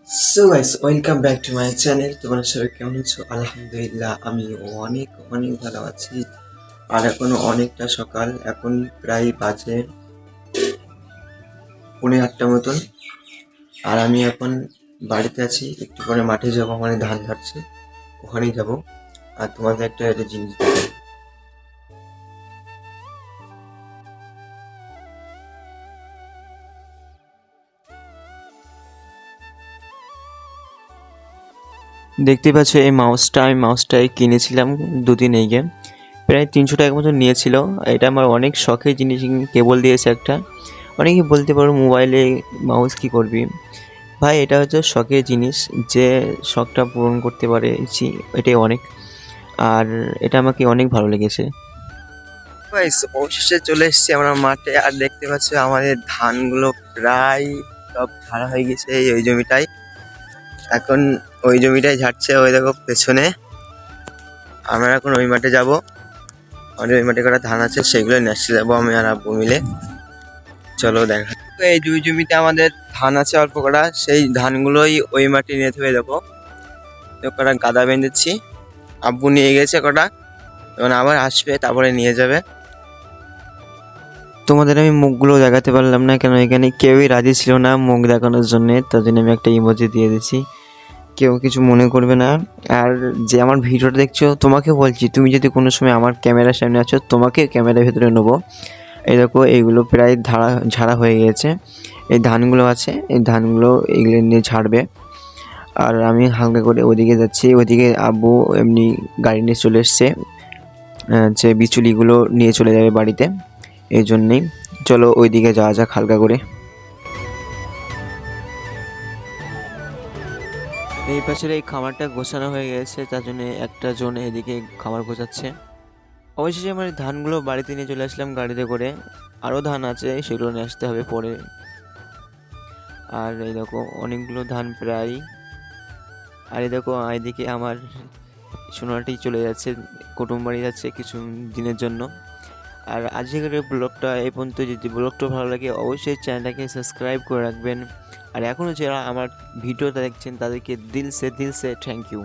So guys, welcome back to my channel. তোমরা সবাই কেমন আছো? আলহামদুলিল্লাহ, আমি অনেক অনেক ভালো আছি। আর এখনো অনেকটা সকাল, এখন প্রায় বাজে 8:30 মতন। আর আমি এখন বাড়িতে আছি, একটু পরে মাঠে যাবো, মানে ধান ঝাড়ছে, ওখানেই যাবো। আর তোমাদের একটা জিনিস দেখাবো। দেখতে পাচ্ছ এই মাউসটা, আমি মাউসটাই কিনেছিলাম দুদিন আগে, প্রায় 300 টাকা মতো নিয়েছিল। এটা আমার অনেক শখের জিনিস, কেবল দিয়েছে একটা। অনেকে বলতে পারো মোবাইলে মাউস কি করবি ভাই, এটা হচ্ছে শখের জিনিস, যে শখটা পূরণ করতে পারেছি এটাই অনেক। আর এটা আমাকে অনেক ভালো লেগেছে। গাইস, অবশেষে চলে এসেছি আমরা মাঠে। আর দেখতে পাচ্ছ আমাদের ধানগুলো প্রায় সব ঝাড়া হয়ে গেছে ওই জমিটায়। এখন ওই জমিটাই ঝাড়ছে, ওই দেখো পেছনে। আমরা এখন ওই মাঠে যাব, আমাদের ওই মাঠে কটা ধান আছে, সেগুলো নিয়ে আসতে যাবো আমি আর আব্বু মিলে। চলো দেখা। তো এই দুই জমিতে আমাদের ধান আছে অল্প কটা, সেই ধানগুলোই ওই মাটি নিয়ে ধুয়ে দেবো। তো কটা গাদা বেঁধেছি, আব্বু নিয়ে গেছে কটা, এখন আবার আসবে, তারপরে নিয়ে যাবে। তোমাদের আমি মুখগুলো দেখাতে পারলাম না, কেন এখানে কেউই রাজি ছিল না মুখ দেখানোর জন্য, তার জন্য আমি একটা ইমোজি দিয়ে দিচ্ছি, কেউ কিছু মনে করবে না। আর যে আমার ভিডিওটা দেখছো, তোমাকে বলছি, তুমি যদি কোনো সময় আমার ক্যামেরার সামনে আছো, তোমাকে ক্যামেরার ভেতরে নেবো। এই দেখো, এইগুলো প্রায় ঝাড়া হয়ে গেছে। এই ধানগুলো আছে, এই ধানগুলো এগুলো নিয়ে ঝাড়বে। আর আমি হালকা করে ওদিকে যাচ্ছি, ওদিকে আব্বু এমনি গাড়ি নিয়ে চলে এসছে, যে বিচুলিগুলো নিয়ে চলে যাবে বাড়িতে, এই জন্যেই। চলো ওইদিকে যাওয়া যাক হালকা করে। এই পাশের এই খামারটা গোছানো হয়ে গেছে, তার জন্য একটা জন এদিকে খামার গোছাচ্ছে। অবশেষে আমার এই ধানগুলো বাড়িতে নিয়ে চলে আসলাম গাড়িতে করে। আরও ধান আছে, সেগুলো নিয়ে আসতে হবে পরে। আর এই দেখো অনেকগুলো ধান প্রায়। আর এই দেখো এদিকে আমার সোনাটি চলে যাচ্ছে, কুটুম বাড়ি যাচ্ছে কিছু দিনের জন্য। আর আজকের ব্লগটা এই পর্যন্ত। যদি ব্লগটা ভালো লাগে অবশ্যই চ্যানেলটাকে সাবস্ক্রাইব করে রাখবেন। আর এখনও যারা আমার ভিডিওটা দেখছেন তাদেরকে দিল সে থ্যাংক ইউ।